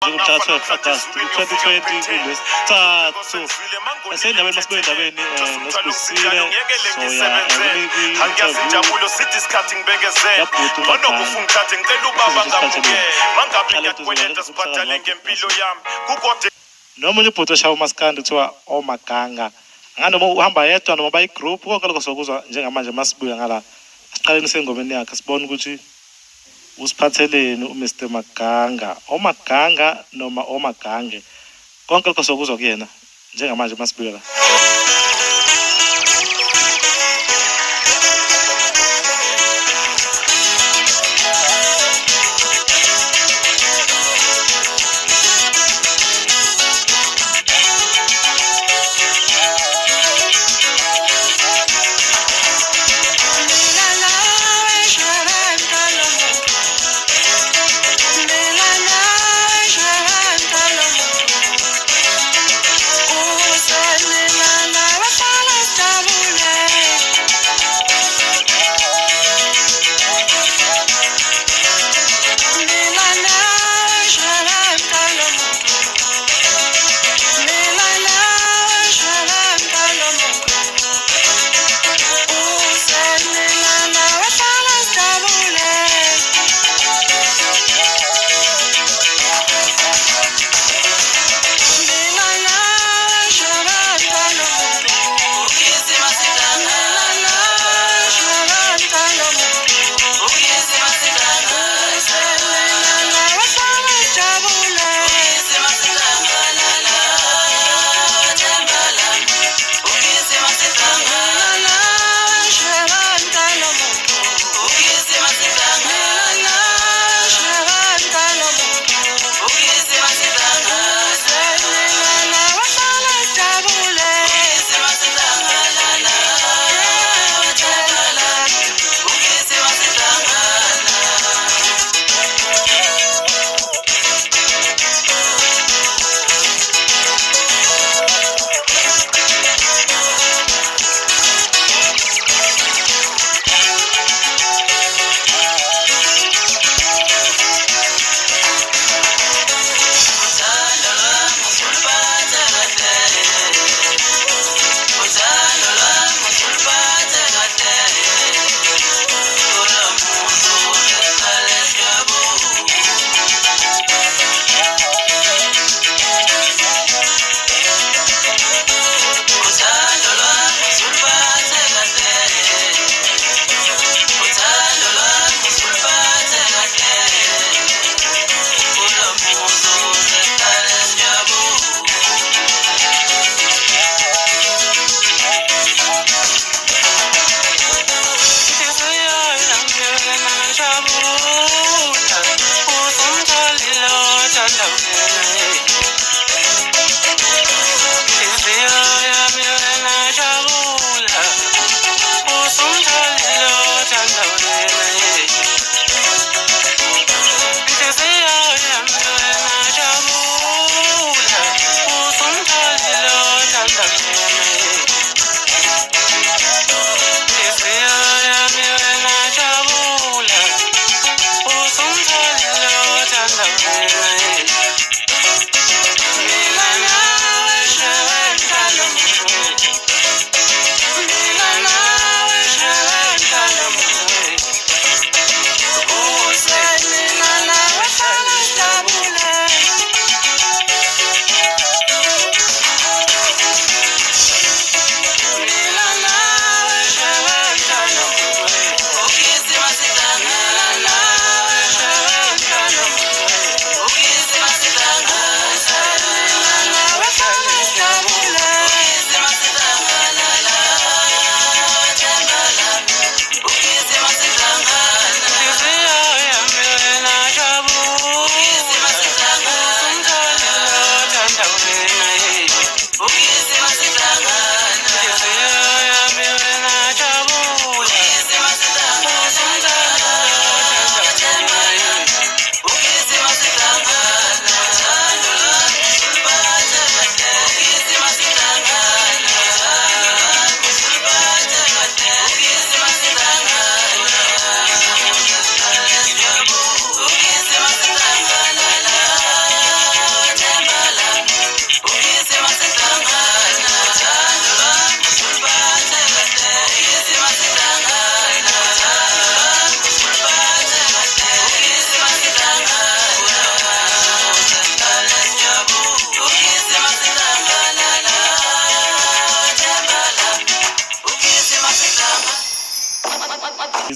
njengomhla 12 August 2020 kulesithathu esendabeni masibuye endabeni nosibusile angiyazi injabulo sithi isikhathi ngibekezela ngonokufa ngithathe ngicela ubaba ngamuke mangabe ngiyakweleta sibhadale ngempilo yami kukodwa nomunye ubhuti oshaya umaskandi kuthiwa Omaganga nganoma uhamba yedwa noma bayigroup konke lokho sokuzwa njengamanje masibuya ngala asiqaleni sengomeni yakhe sibone ukuthi usiphatheleni uMr Maganga Omaganga noma Omagange konke lokho sokuzwa kuyena njengamanje masibuya la la la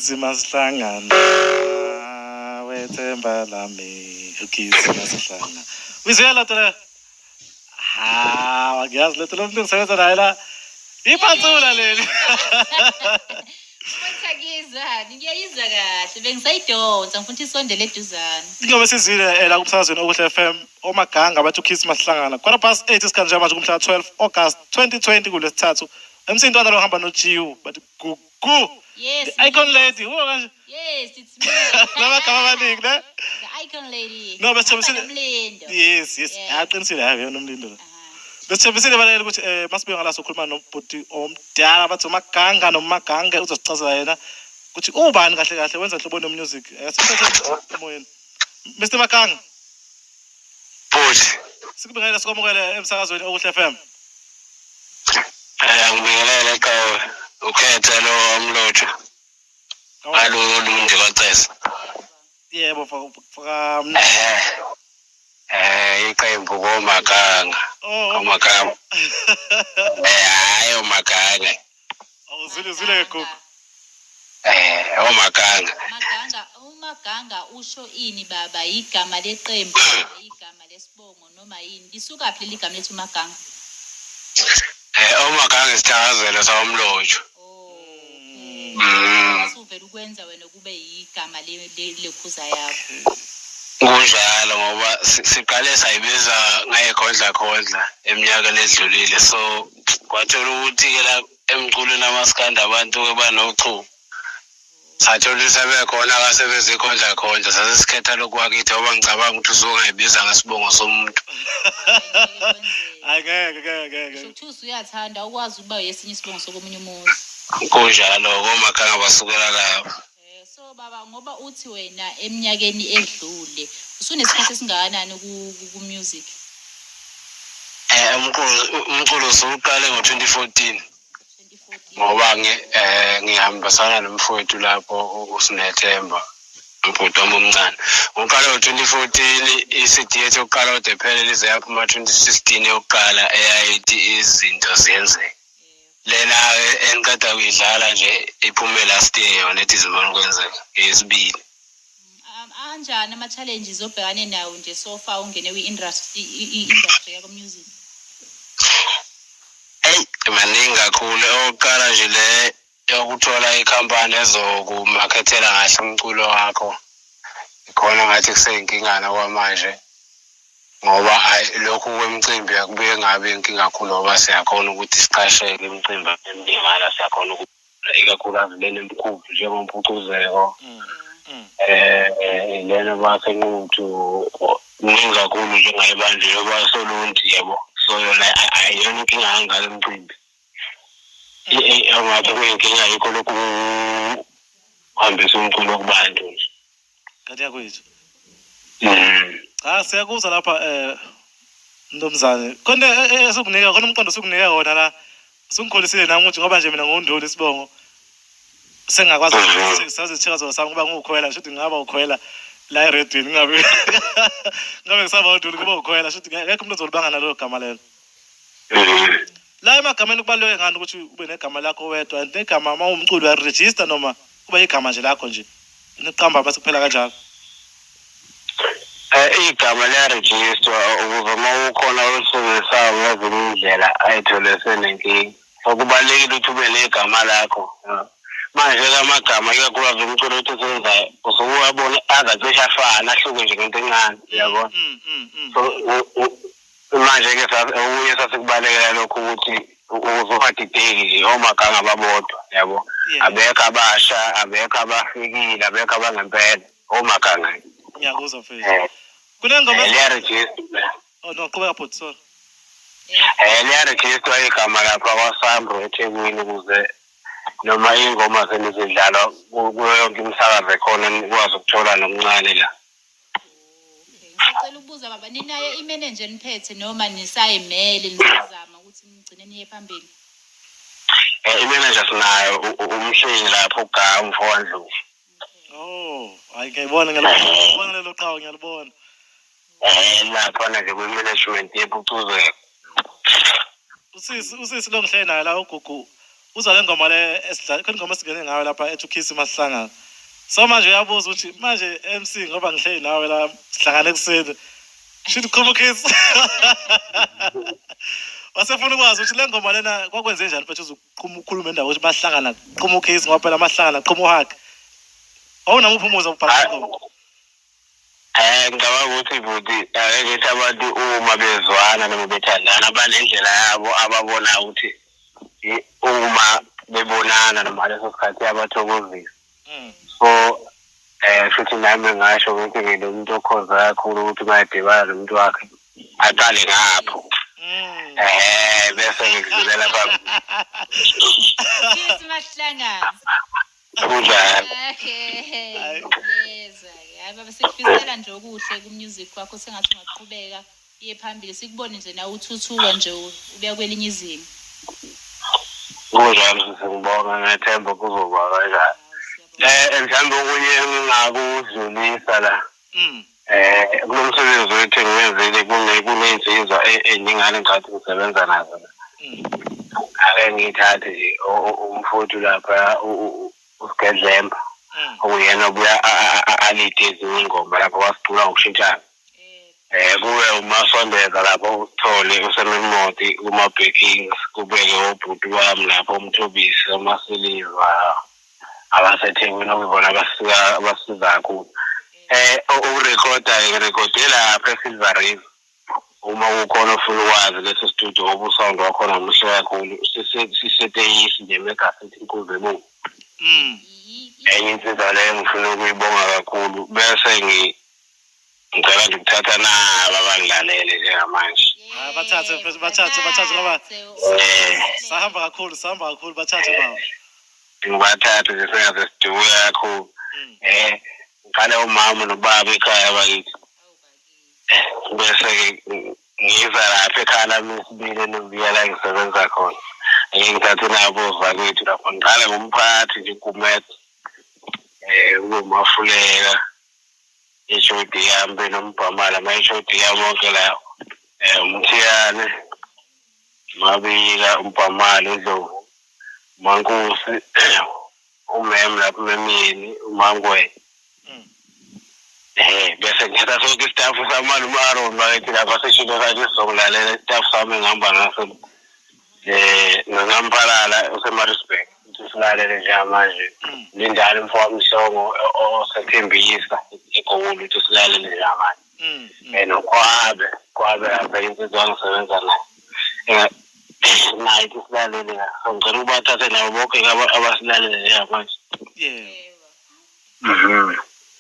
Ukhizi masihlangana wethemba lami ukhizi masihlangana Wizela tole ngiyazi letho lo muntu ngisebenza naye la iphathula leli ngiyayizwa kahle bengisayidonsa ngifuna isondele eduzane Ngoba sizile la kumsakazweni Okuhle FM Omaganga bathi ukhizi masihlangana 8 isikhathi manje kumhla 12 August 2020 kulesithathu emsindwana lo hamba noJiwu bathi gugu yes the icon lady uwo kanje yes it's me Namagama amaningi ne the icon lady No besithembisile Mlindo Yes aqinisile hayi yena umlindo la Besithembisile balele ukuthi masibuye ngala sokhuluma nobhuti omdala bathi Omaganga noMaganga uzosichazela yena ukuthi ubani kahle kahle wenza inhlobo music asiphethe emoyeni Mr Maganga Futhi sikubingelela sikwamukele emsakazweni Okuhle FM ngibingelela ekhaya ukhetha lo umlotho alolunje kwacesa Yebo faka iqembu koMaganga Omaganga hayi Omaganga Awuzile gogo Omaganga Umaganga usho ini baba igama leqembu igama lesibongo noma yini lisuka phi igama lethu Maganga Omaganga isithakazelo sawumlotho Asuvela ukwenza wena kube igama lekhuza yakho kunjalo ngoba siqale sayibiza ngayikhondla eminyakeni edlulile so kwathola ukuthi ke la emculweni amaskanda abantu ke banochu sathola sebekhona akasebenza ikhondla sasesikhetha lokwakithi ngoba ngicabanga ukuthi uzongayibiza ngesibongo somuntu Ngeke Shothusi uyathanda ukwazi ukuba yesinye isibongo sokomunye umuntu kunjalo koMaganga basukela lapho so baba ngoba uthi wena eminyakeni edlule usunesikhathi esingakanani ku music umculo usuqale ngo2014 ngoba ngihambisana nomfowethu lapho usinethemba umphuto omncane uqala ngo2014 iCD yethu yokuqala udephele lize yaphuma 2016 yokuqala eyayithi izinto ziyenzeka lena enqeda kuyidlala nje iphume last year yona ethi izimani kwenzeka yesibili anjani ama challenges obhekane nawo nje so far ungene kwi-industry yako music maningi kakhulu oqala nje le yokuthola ikhampani ezokumarketela kahle umculo wakho ikhona ngathi kuseyinkinga kwamanje ngoba lokhu kwemicimbi akubuye ngabe inkinga kakhulu ngoba siyakhona ukuthi siqasheke imicimbi emingala siyakhona ukuthi ikakhulukazi lena emkhulu njengompucuzeko lena basenquthu ningi kakhulu njengayibandla yoba solunti yebo so yona ayiyona inkinga ngale mcimbi engathi kuyinkinga yikho lokhu hambisa umculo kubantu nje kathi yakwethu siyakuzwa lapha Ntomzane konke esikunika khona umqondo sokunika wona la singikholisile nami ukuthi ngoba nje mina ngondoli isibongo sengakwazi ukuthi sazithikazo sami kuba ngukhwela shothi ngaba ukhwela la eredweni ngabe ngisaba uduli kuba ukhwela shothi ngeke umuntu ozolibanga nalo gama lelo la emagameni kubaluleke ngani ukuthi ube negama lakho wedwa negama mawumculo ya register noma kuba igama nje lakho nje niqamba base kuphela kanjalo igama liyaregister ukuze uma ukhona olisebenzisayo ngezinye indlela ayithole senenkinga okubalulekile ukuthi ube negama lakho manje amagama ikakhulukazi umculo ukuthi usenzayo usukubona azacisha afana ahluke nje ngento encane yabona manje ke okunye sasikubalekela lokho ukuthi uzohadideki nje Omaganga babodwa yabo abekho abasha abekho abafikile abekho abangempela Omaganga ngiyakuzwa mfethu kunengoma liyaregister no qhubeka bhuti sorry liyaregister igama lapha kwaSambro eThekwini ukuze noma ingoma zenizidlala kuyo yonke imisakazo ekhona nikwazi ukuthola nomncane la ngicela ukubuza baba ninaye imanager niphethe noma nisayimele nisazama ukuthi nigcine niye phambili imanager sinayo umhlengi lapho uGama umfowandlovu hayi ngiyibona ngiyabona lelo qawo ngiyalibona lapha nje kwi-management yephucuzeko usisi lo ngihleli naye la ugugu uzwa le ngoma le esidlala khona ingoma esingene ngayo lapha eThukhisi masihlangana so manje uyabuza ukuthi manje MC ngoba ngihleli nawe la sihlangana ekuseni shithi khomukisi wasefuna ukwazi ukuthi le ngoma lena kwakwenze njani mfethu uzukhuluma endawo ukuthi bahlangana khomukisi ngoba phela mahlangana qhumuhaka awunamuphi umuza ubhala ngoma ngicabanga ukuthi buti ngithi abantu uma bezwana noma bethandana banendlela yabo ababona ukuthi uma bebonana noma leso sikhathi abathokozisa so futhi nami ngasho ukuthi ngilomuntu okhoza kakhulu ukuthi mayedibana nomuntu wakhe aqale ngapho bese ngidlulela phambili Kiss mahlangana kunjalo yes hayi baba sikufisela nje okuhle ku-music wakho sengathi ungaqhubeka iye phambili sikubone nje nawe uthuthuka nje ubuya kwelinye izinga kunjalo singibonga ngethemba kuzoba kanjalo mhlawumbe okunye engingakudlulisa la kulo msebenzi wethu engiwenzile kuney'nsizwa ey'ningana engicathi ngisebenza nazo ake ngiyithathe nje umfowethu lapha usigedlemba okuyena obuya alide ezinye ingoma lapho wasicula ngokushintshana kube umasondeza lapho uthole usememoti kuma-backings kubeke obhuti wami lapho umthobisi amasiliva abasethekwini okuyibona abasiza kakhulu ukurekhoda ngirekhode lapha eSilver River uma kukhona ofuna ukwazi leso studio ngoba usound wakhona muhle kakhulu siseteyisi nje megasethi inkuze bo enye insizwa leyo ngifuna ukuyibonga kakhulu bese ngicela nje ukuthatha nabo abangilalele njengamanje bathathe ngoba sahamba kakhulu bathathe bawo ngibathathe nje sengaze siduke kakhulu ngale umama nobaba ekhaya bakithi bese ngiza lapha ekhaya lami esibili nobuya la ngisebenza khona ngithathe nabo vakwethu lapho ngiqale ngomphathi nje kumethe umafuleka ishodi yami nombhamala mayishodi yami wonke lawo umthiyane mabika umbhamala indlovu mankosi umem lapho memini umangwe bese ngithatha sonke istaff samali uMaron bakithi lapha seshilo sakhe sizokulalela istaff sami ngihamba ngaso nongamphalala useMaritzburg silalele njengamanje lindala umfowamshongo osethembisa egoli ukuthi silalele njengamanje nokwabe lapha insizwa ngisebenza naye naye silalele so ngicela ukubathathe nabo bonke abasilalele njengamanje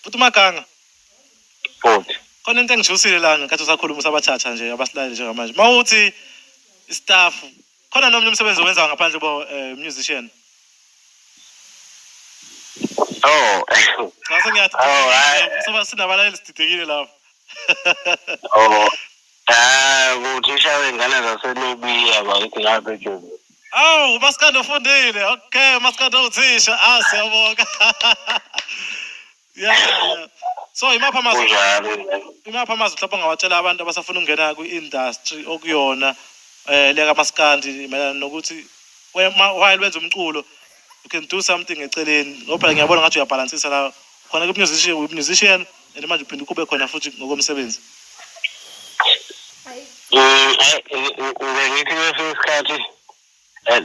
futhi Maganga futhi khona into engijusile la ngenkathi usakhuluma usabathatha nje abasilalele njengamanje mawuthi istaff khona nomnye umsebenzi owenza ngaphandle bo musician Sasa sinabalali sididekile lapho uthisha wengane zaselobiya bakithi lapha eJozi umaskandi ufundile okay umaskandi uthisha siyabonga yeah so imapha amazwi mhlawumbe ngawatshela abantu abasafuna ukungena kwi-industry okuyona leka maskandi mayelana nokuthi while wenza umculo you can do something eceleni ngoba phela ngiyabona ngathi uyabalansisa la khona ku-musician and manje uphinde kube khona futhi ngokomsebenzi ngithi kwesinye isikhathi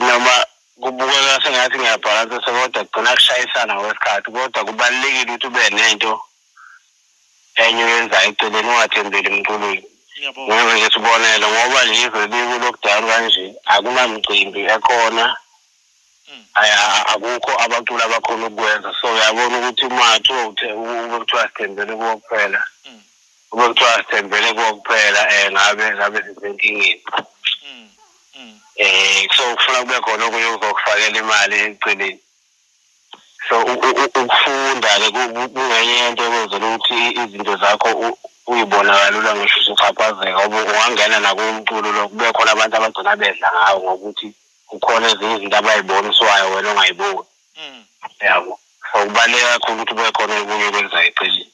noma kubukeka sengathi ngiyabhalansisa kodwa kugcina kushayisana kwesikhathi kodwa kubalulekile ukuthi ube nento enye oyenzayo eceleni ungathembeli emculweni ngoba nje sibonele ngoba nje ivele ku-lockdown kanje akunamcimbi ekhona akukho abaculi abakhona ukukwenza so uyabona ukuthi umathi ube kuthiwa sithembele kuwo kuphela ube kuthiwa sithembele kuwo kuphela ngabe sisenkingeni so kufuna kube khona okunye uzokufakela imali eceleni so ukufunda-ke kungenye yento ekwenzela ukuthi izinto zakho uyibona kalula ngisho usuchaphazeka ngoba ungangena nakumculo lo kube khona abantu abagcina bedla ngawo ngokuthi kukhona ezinye izinto abayiboniswayo wena ongayiboni yabo so kubaluleke kakhulu ukuthi kube khona okunye okwenzayo eceleni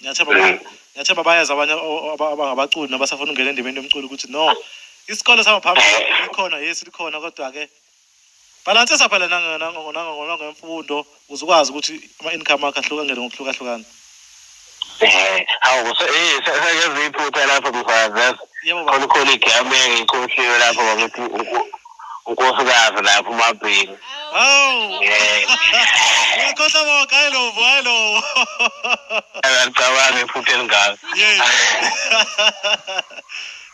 ngiyathemba bayazi abanye abangabaculi nabasafuna ukungena endimeni yomculo ukuthi no isikole sama phambili likhona yes likhona kodwa-ke balance phela nangemfundo uzokwazi ukuthi ama income akhe ahlukane ngokuhlukahlukana. Hawu sekuyazi iphutha lapho mfazi. Yebo baba. Khona igame ngikhohliwe lapho bakuthi unkosikazi lapho uMabheki. Hawu. Ngiyakhohlwa bonke haylo. Ngicabanga iphutha elingaka. Yey.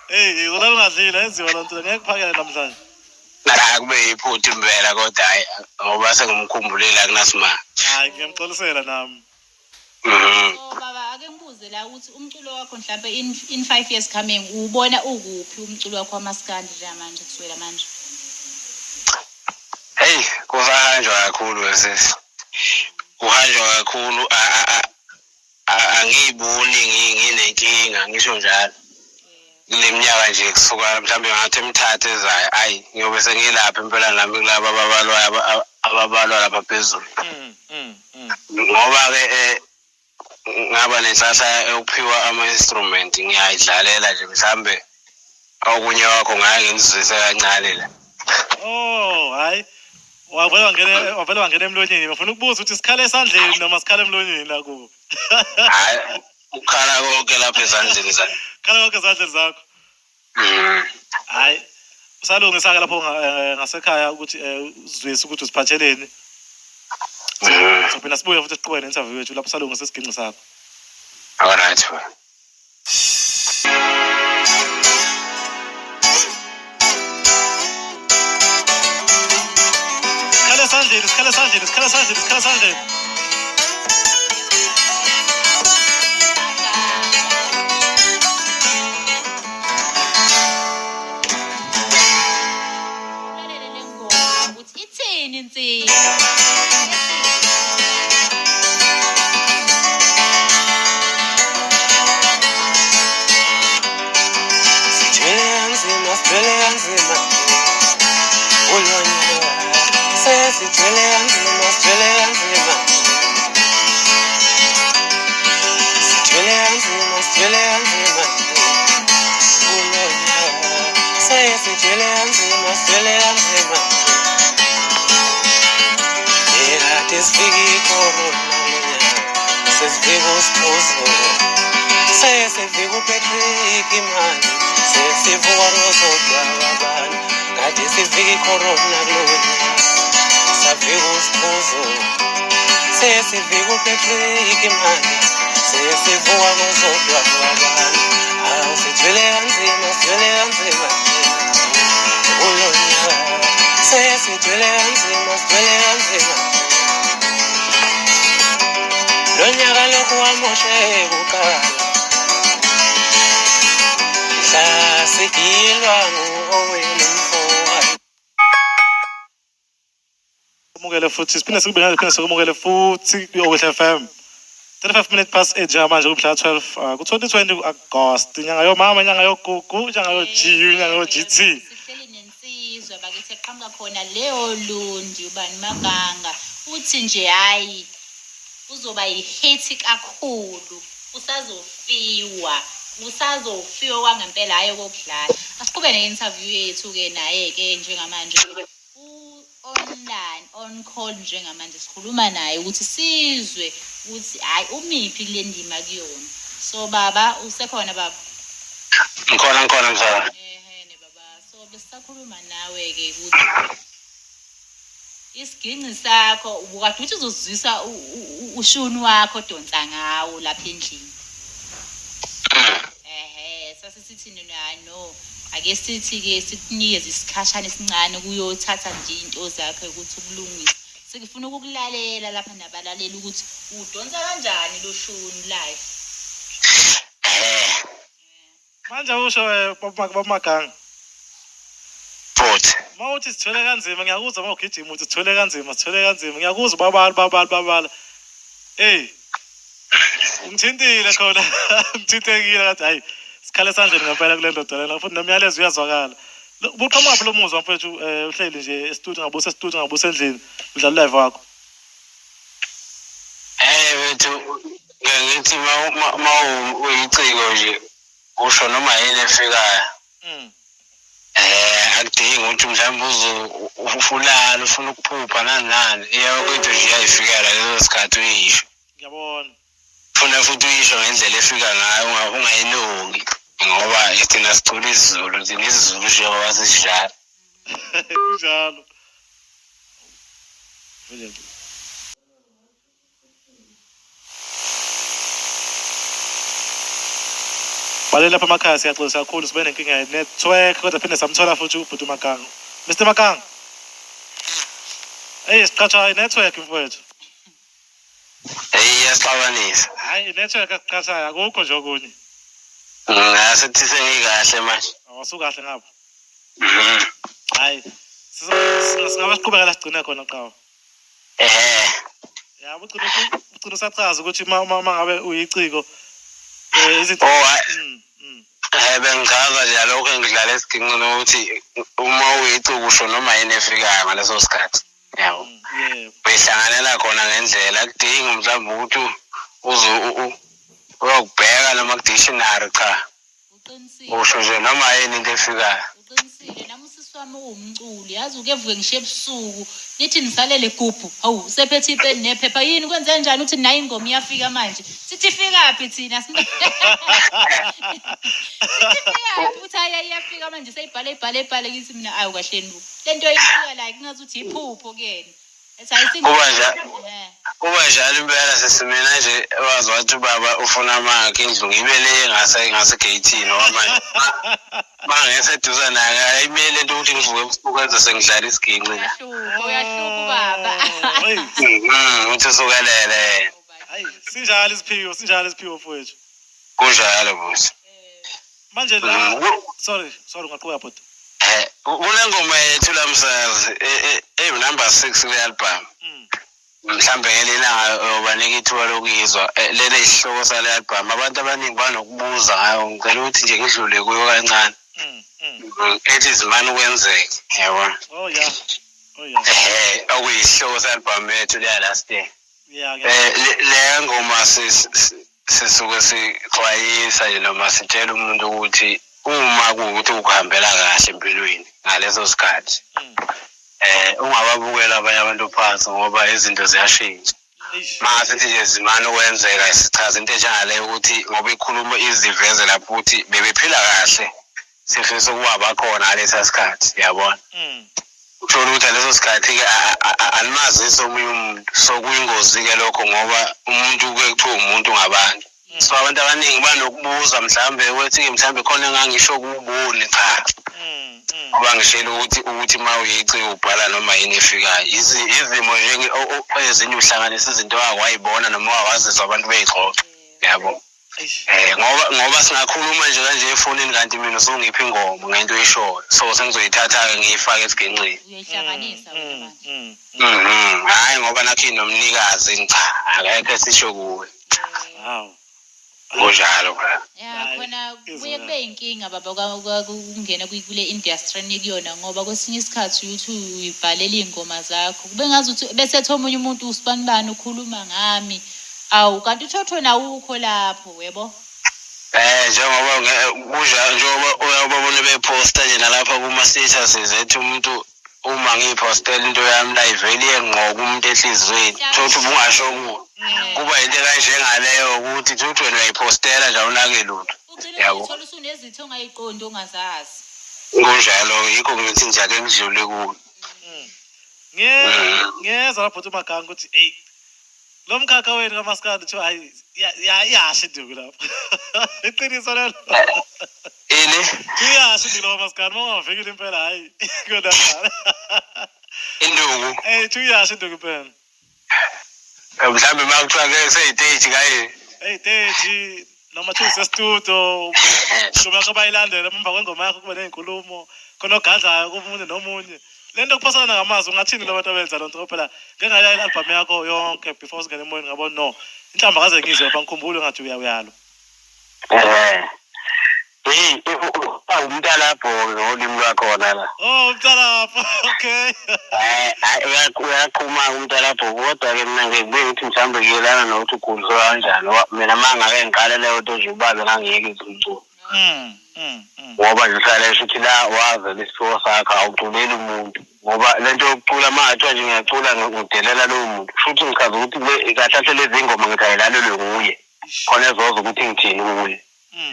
Hey, uzolala ungadlila enziwa lonto ngeke kuphakele namhlanje. Kube iphutha impela kodwa hayi ngoba sengimkhumbulile kunasimanga. Hayi ngiyamxolisela nami. So baba ake ngibuze la ukuthi umculo wakho mhlawumbe in 5 years coming ubona ukuphi umculo wakho wamaskandi njengamanje kuswela manje? Hey, kusahanjwa kakhulu wesisi. Kuhanjwa kakhulu angiyiboni nginenkinga ngisho njalo. Kule minyaka nje kusuka mhlawumbe ngathi emithathu ezayo ayi ngiyobe sengilapha impela nami kulabo ababalwa lapha phezulu. Ngoba ke ngaba nenhlahla yokuphiwa ama-instrument ngiyayidlalela nje mhlambe okunye wakho ngake ngizwise kancane la. Oh hayi wavela wangena emlonyeni bafuna ukubuza ukuthi sikhale esandleni noma sikhale emlonyeni la kubo. Hayi ukhala konke lapha ezandleni zakho. Khala konke ezandleni zakho. Hayi usalungisa ke lapho ngasekhaya ukuthi uzwise ukuthi usiphatheleni. So phela sibuye futhi siqhubeke ne-interview yethu lapho salungisa isiginqi sakho. Alright. Sikhala esandleni. Ulalele le ngoma ukuthi ithini insini? Omaganga futhi siphinde sikumukele futhi Okuhle FM 35 minutes past 8 njengamanje kumhla 12 ku-2020 August inyanga yomama inyanga yogugu inyanga yoGU inyanga yoGT sihleli nensizwa bakithi eqhamuka khona leyo lundi ubani Maganga uthi nje hayi uzoba yihit kakhulu usazofiwa kwangempela hayi kokudlala asiqhubeke ne-interview yethu ke naye ke njengamanje online on call njengamanje sikhuluma naye ukuthi sizwe ukuthi hayi umiphi kule ndima kuyona. So baba usekhona baba? Ngikhona mzala. Ne baba. So besisakhuluma nawe ke ukuthi isiginqi sakho ubukade uthi uzozwisa ushuni wakho donsa ngawo lapha endlini. Sasisithini no ake sithi ke sikunikeze isikhashana esincane kuyothatha nje into zakhe ukuthi ukulungisa sikufuna ukukulalela lapha nabalaleli ukuthi udonsa kanjani lo shuni live. manje usho Omaganga futhi mawuthi sithole kanzima ngiyakuzwa mawugijima uthi sithole kanzima ngiyakuzwa babala hey ngithintile khona ngithintekile kathi hayi sikhale esandleni ngempela kule ndoda lena futhi nomyalezo uyazwakala buqhamuka phela umuzwa mfethu uhleli nje e-studio ngabusa endlini udlala live wakho bethu ngithi ma uyiciko nje usho noma yini efikayo akudingi ukuthi mhlawumbe ufulala ufuna ukuphupha nani iyakwethu nje iyayifikela leso sikhathi uyisho ngiyabona funa futhi uyisho ngendlela efika ngayo ungayilungi ngoba thina sicula isiZulu thina isiZulu njengoba sisijala kunjalo Bale lapha emakhaya siyaxolisa kakhulu sibe nenkinga ye-network kodwa phinde samthola futhi ubhuti Maganga. Mr Maganga. Siqatsha i-network mfowethu. Iyasixabanisa. Hayi i-network asiqatshayo akukho nje okunye. Sithi sengikahle manje. Awasukahle ngapha. Hayi singaba siqhubekela sigcine khona qawa. Ya ucina usachaza ukuthi uma ngabe uyiciko izinto bengichaza nje lokho engidlala esiginqini ukuthi uma uyiciko usho noma yini efikayo ngaleso sikhathi yabo uyihlanganela khona ngendlela akudingi mhlawumbe ukuthi uyokubheka noma ku-dictionary cha usho nje noma yini into efikayo uqinisile nami usisi wami uwumculi yazi ukevuke ngisho ebusuku nithi nisalele gubhu hawu sephethe ipeni nephepha yini kwenze kanjani uthi nayi ingoma iyafika manje sithi fikaphi thina sithi fikaphi uthi iyafika manje seyibhale kithi mina ayi kahleni bu lento ifika la kungathi uthi iphupho kuyena kuba njalo impela sesimena nje wazi wathi ubaba ufuna amakhe indlu ngibele ngase-gate noma manje bangeseduza naye ayimele into ukuthi ngivuke ebusuku kwenza sengidlala isiginci uyahluka ubaba uthi sukelele hayi sinjalo isiphiwo mfowethu kunjalo bosi manje la sorry ungaqhubeka bhuti kule ngoma yethu lamsazi number 6 kule album mhlambe ngelilanga yobanika ithuba lokuyizwa lele isihloko sale album abantu abaningi banokubuza ngayo ngicela ukuthi nje ngidlule kuyo kancane ethi izimani ukwenzeka yabona oh yeah okuyisihloko se album yethu le last year le ngoma sisuke sixwayisa noma sitshela umuntu ukuthi uma kuukuthi ukuhambela kahle empilweni ngaleso sikhathi ungababukela abanye abantu phansi ngoba izinto ziyashintsha mase sithi nje zimana ukwenzeka sichaza into enjengaleyo ukuthi ngoba ikhuluma iziveze lapho ukuthi bebephila kahle sifisa ukuba bakhona ngalesa sikhathi yabona uthola ukuthi leso sikhathi-ke alimazisi omunye umuntu sokuyingozi-ke lokho ngoba umuntu kuthiwa umuntu ngabantu so abantu abaningi banokubuza mhlawumbe wethi-ke mhlawumbe khona engangisho kuwuboni cha ngoba ngishela ukuthi ma uyicika ubhala noma yini efikayo izimo ezinye uhlanganisa izinto wayibona noma wazizwa abantu beyixoxa yabo ngoba singakhuluma nje kanje efonini kanti mina songiphi ingoma ngento eyishoyo so sengizoyithatha-ke ngiyifake esiginqini uyayihlanganisa hayi ngoba nakho inomnikazi cha akekho sisho kuwe kunjalo khona kuye kube yinkinga baba kungena kule industry nikuyona ngoba kwesinye isikhathi uthi uyibhalela iy'ngoma zakho kube ngazi ukuthi besethi omunye umuntu usibanibani ukhuluma ngami awu kanti uthotho nawukho lapho yebo njengoba njengoba uyababona bephosta nje nalapha kuma-status zethu umuntu uma ngiyiphostela into yami la ivele iyengqoka umuntu ehliziyweni thothi ubungasho kuwo kuba into kanjengaleyo ukuthi thothi wena uyayiphostela nje awunake lutho yabo uthola usunezitho ongayiqondi ongazazi kunjalo yikho ngithi nje ake ngidlule kuwo ngiyeza lapho uthi Maganga ukuthi hey lo mkhakha wenu kamaskandi kuthiwa hayi iyasho induku lapho iqiniso lelo ini iyasho induku lapho kamaskandi uma ungavikile impela hayi kodwa induku iyasho induku impela mhlawumbe uma kuthiwa ke seyiteji kaye teji noma thiwa sestudio ngoma yakho bayilandela emva kwengoma yakho kube nezinkulumo khona ogadlayo kumunye nomunye lento kuphosana ngamazwi ungathini labantu abenza lonto phela ngengaya i-album yakho yonke before singene emoyeni ngabo no inhlamba kaze ngizwe lapha ngikhumbule ngathi uyalo umntalapho ngolimi lwakhona la umntalapho okay uyaqhuma umntalapho kodwa-ke mina ngekubuye ukuthi mhlawumbe kuyelana nokuthi ukhulisa kanjani mina ma ngake ngiqale leyo nto nje ubabe ngangiyeke izumculo ngoba ngihlale futhi la waze lesipho sakho awuculeli umuntu ngoba lento yokucula manje nje ngiyacula ngidelela lo muntu futhi ngichaza ukuthi kahle lezi ingoma ngithayelalo nguye khona ezoza ukuthi ngithini kuye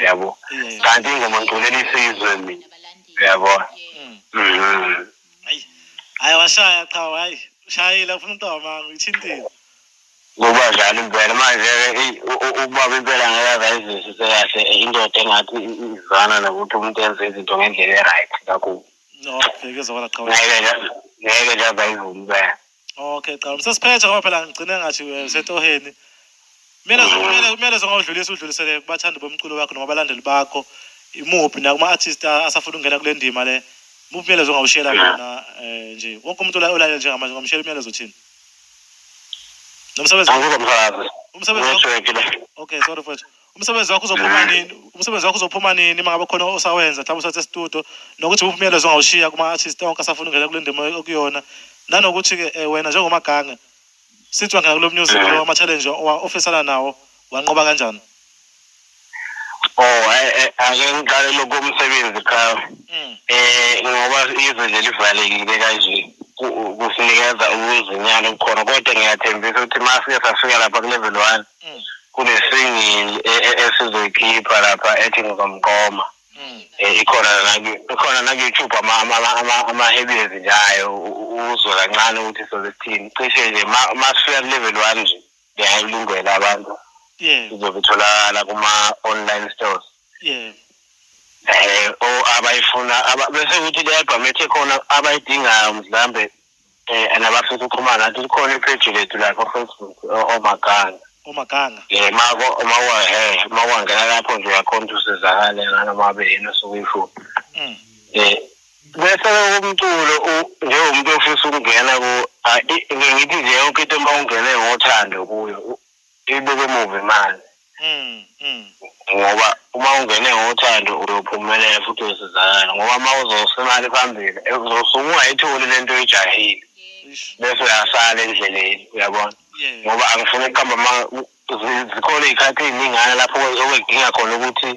yabo kanti ingoma ngiculela isizwe mina yabo hayi washaya cha hayi ushayile ufuna untoma ngithintile ngoba njalo impela manje ubaba impela ngeke azizise kahle indoda engathi izana nokuthi umuntu enze izinto ngendlela eright kakhulu no pheke zona cha ngeke nje abayivumba okay cha sesiphethe ngoba phela ngicine ngathi setoheni kumele zongawudlulisa udlulisele kubathandi bomculo wakho noma abalandeli bakho imuphi nakuma artist asafuna ukungena kule ndima le muphi imelezo ongawushela khona nje wonke umuntu olayo njengamanje ngamshela imelezo thini nomsebenzi okay sorry mfowethu umsebenzi wakho uzophuma nini uzophuma nini mangabe khona osawenza mhlawumbe usathe studio nokuthi uphumele zongawushiya kuma artist onke asafuna ukungena kule ndima okuyona nanokuthi ke wena njengomaganga sithi wangena kulo music ama challenge ofisana nawo wanqoba kanjani ake ngiqale lokho umsebenzi cha ngoba izwe nje livalekile kanje kusinikeza ukuzinyana ukukhona kodwa ngiyathembisa ukuthi mase safika lapha ku level 1 kunesingili esizoyikhipha lapha ethi ngizomqoma ikhona na YouTube ama heavies njayo uzwe kancane ukuthi sozithini cishe nje masifika ku level 1 nje ngiyayilungela abantu izobitholakala kuma online stores abayifuna bese ukuthi leyabha methe khona abayidingayo mhlambe nabafisa ukuxhumana nathi khona ipage lethu lapha Facebook Omaganga mawangena lapho nje uyakhona usizakale nganoma yena sokuyifuna bese umculo njengomuntu ofisa ukungena ku ngithi nje yonke into mawungene ngothando kuyo ibeke muve manje ngoba uma ungene ngothando uyophumelela futhi usizakala ngoba mawuzosemali phambili uzosungayitholi lento ejahile bese uyasala endleleni uyabona ngoba angifuni ukuhamba zikhona izikhathi ezingana lapho okudinga khona ukuthi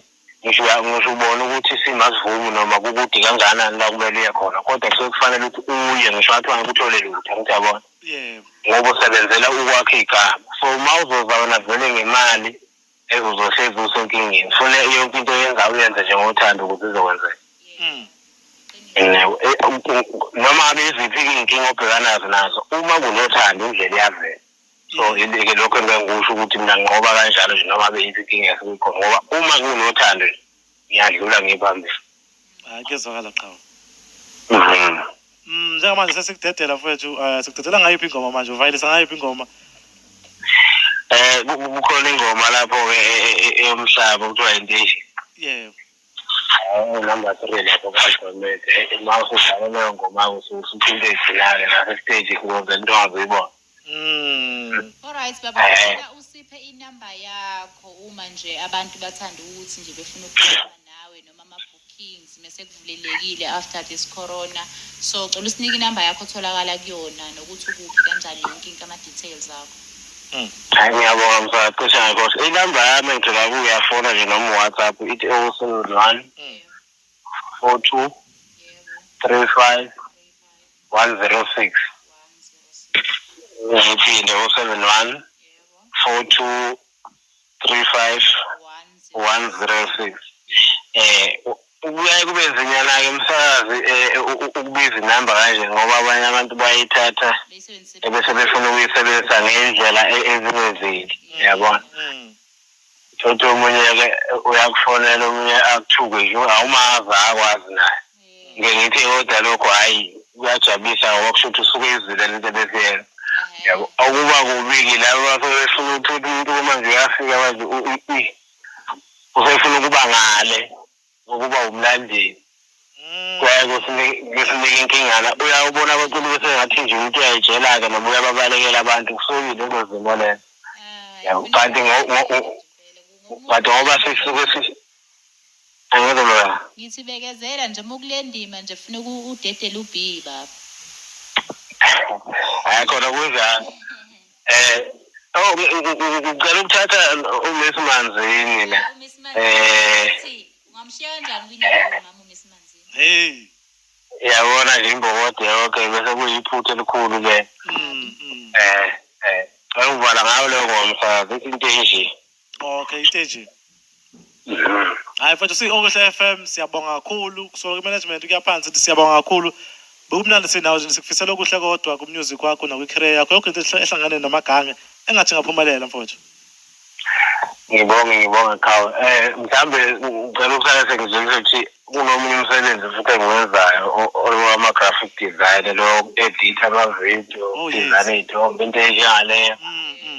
ngisho ubona ukuthi simasivumu noma kukude kangakanani la kumele uye khona kodwa kufanele ukuthi uye ngisho athi angikuthole lutho ngiyabona ngoba usebenzela ukwakhe igama so mawuzozabona vele ngemali uzohlezi usenkingeni fune yonke into oyenza uyenze nje ngothando ukuthi izokwenzeka noma beziphi inkinga obhekanazo nazo uma kunothando indlela iyavela so ileke lokho engikusho ukuthi mina ngiqoba kanjalo nje noma beziphi inkinga esikhona ngoba uma kunothando ngiyadlula ngiphambili kezwakala cha njengamanje sesikudedela mfowethu sikudedela ngayiphi ingoma manje uvayilisa ngayiphi ingoma kukhona ingoma lapho emhlaba kuthiwa intention number 3 lapho kaGomete mawusidlala leyo ngoma usuphinde izilake la stage kuze into angazibona alright baba usiphe inamba yakho uma nje abantu bathanda ukuthi nje befuna ukukhuluma nawe noma ama bookings mase kuvulelekile after this corona so cela usinike inamba yakho tholakala kuyona nokuthi ukuphi kanjani yonke into ama details akho ngiyabonga msaqisha ngakho inamba yami ngithola kuyafona nje noma WhatsApp ithi 071 42 35 106 ngiphinde 071 42 35 106 ukuyaye kube zinyana ke msakazi ukubiza inamba kanje ngoba abanye abantu bayithatha bese befuna ukuyisebenzisa ngendlela ezingezeli yabona thothi omunye ke uyakufonela omunye akuthuke nje awumazi akwazi naye ngithi kodwa lokho hayi kuyajabulisa ngoba kusho ukuthi usuke izile lento beziyena yabo akuba kubiki labo bafuna ukuthi umuntu manje uyafika manje usefuna ukuba ngale ukuba umlandeli kwaye kusinike inkingana uyawubona abaculi bese ngathi nje umuntu uyayitshela ke noma uyababalekela abantu kusukile lezo zimo lezo kanti ngoba sisuke angizobona ngithi bekezela nje mukule ndima nje ufuna udedela uB baba khona kunjani ngicela ukuthatha uMiss Manzini la Ngamshiya kanjani kwindawo mama uMsimanzini? Hey. Yabona nje imbokode yonke bese kuyiphutha elikhulu ke. Akuvala ngawo lo ngomsazi into enje. Okay, iteji. Hayi mfowethu Okuhle FM siyabonga kakhulu kusoka management kuyaphansi siyabonga kakhulu. Bekumnandi sinawo nje sikufisela okuhle kodwa ku-music wakho nakwi-career yakho yonke into ehlangane noMaganga engathi ngaphumelela mfowethu. Ngibonge Khawu. Mhlambe ngicela ukusala sengizwe ukuthi kunomunye umsebenzi futhi engiwenzayo owama-graphic design lo edit ama-video design iy'thombe into enjengaleyo.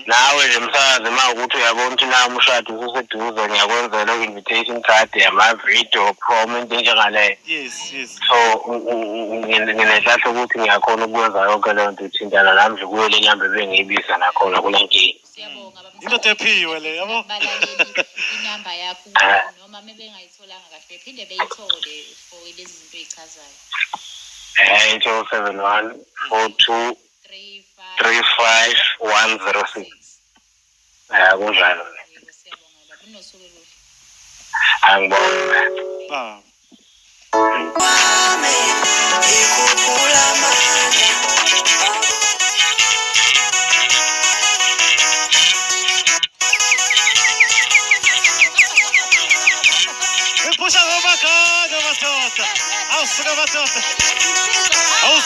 Nawe nje msakazi uma ukuthi uyabona ukuthi nawe umshado ususeduze ngiyakwenzela invitation card yama-video promo into enjengaleyo. Yes. So nginehlahla ukuthi ngiyakhona ukwenza yonke leyo nto ithintana nami nje kuyo le nyambe bengiyibisa nakhona kule nkinga. Siyabonga baba. Into ephiwe le yabo. Balaleli inamba yakho noma bengayitholanga kahle bephinde beyithole for lezi zinto ezichazayo. 0871 42 35 106. Kunjalo. Siyabonga baba. Unosuku oluhle. Angibonge. Ba. Puxa Omaganga batota. Aus, batota. Aus.